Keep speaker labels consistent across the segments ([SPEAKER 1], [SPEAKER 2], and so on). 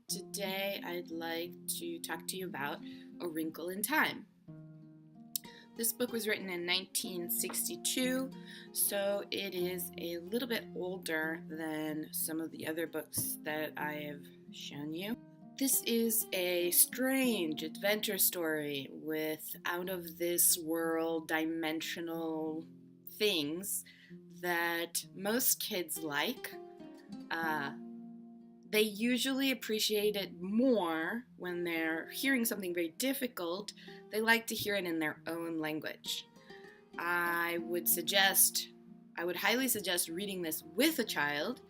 [SPEAKER 1] Today I'd like to talk to you about A Wrinkle in Time. This book was written in 1962, so it is a little bit older than some of the other books that I have shown you. This is a strange adventure story with out-of-this-world dimensional things that most kids like. They usually appreciate it more when they're hearing something very difficult. They like to hear it in their own language. I would highly suggest reading this with a child.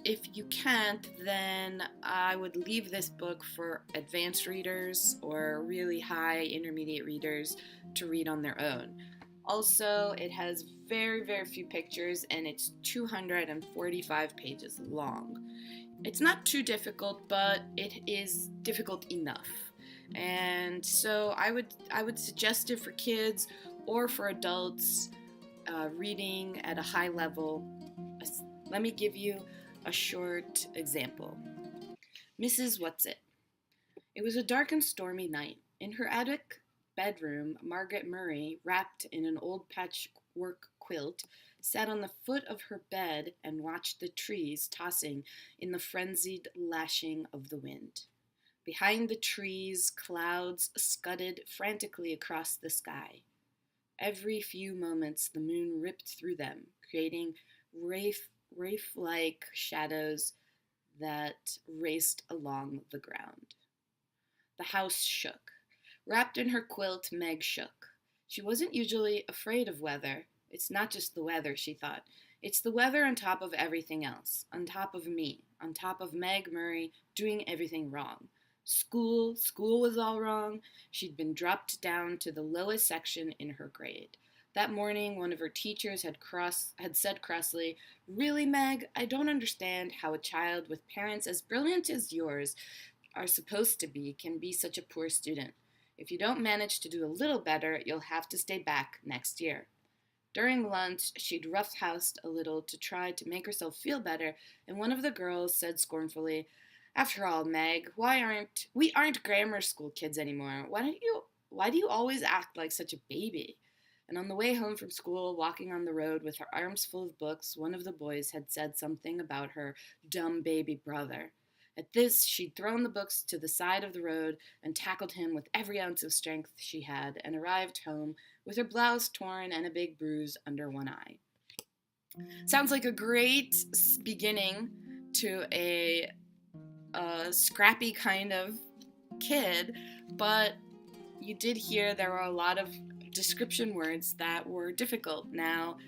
[SPEAKER 1] If you can't, then I would leave this book for advanced readers or really high intermediate readers to read on their own. Also, it has very, very few pictures and it's 245 pages long. It's not too difficult, but it is difficult enough. And so I would suggest it for kids or for adults reading at a high level. Let me give you a short example. Mrs. Whatsit. It was a dark and stormy night. In her attic bedroom, Margaret Murray, wrapped in an old patchwork quilt, sat on the foot of her bed and watched the trees tossing in the frenzied lashing of the wind. Behind the trees, clouds scudded frantically across the sky. Every few moments, the moon ripped through them, creating wraith-like shadows that raced along the ground. The house shook. Wrapped in her quilt, Meg shook. She wasn't usually afraid of weather. It's not just the weather, she thought. It's the weather on top of everything else, on top of me, on top of Meg Murray doing everything wrong. School was all wrong. She'd been dropped down to the lowest section in her grade. That morning, one of her teachers had said crossly, "Really, Meg, I don't understand how a child with parents as brilliant as yours are supposed to be can be such a poor student. If you don't manage to do a little better, you'll have to stay back next year." During lunch, she'd roughhoused a little to try to make herself feel better, and one of the girls said scornfully, "After all, Meg, we aren't grammar school kids anymore. Why do you always act like such a baby?" And on the way home from school, walking on the road with her arms full of books, one of the boys had said something about her dumb baby brother. At this, she'd thrown the books to the side of the road and tackled him with every ounce of strength she had, and arrived home with her blouse torn and a big bruise under one eye. Sounds like a great beginning to a scrappy kind of kid, but you did hear there were a lot of description words that were difficult. Now,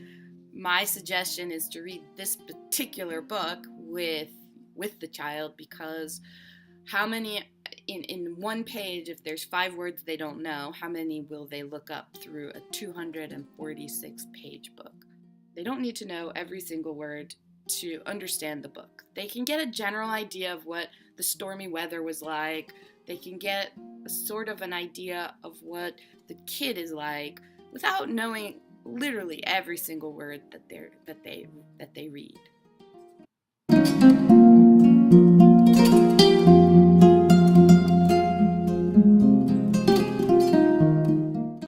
[SPEAKER 1] my suggestion is to read this particular book with the child, because how many in one page, if there's 5 words they don't know, how many will they look up through a 246 page book? They don't need to know every single word to understand the book. They can get a general idea of what the stormy weather was like. They can get a sort of an idea of what the kid is like without knowing literally every single word that they read.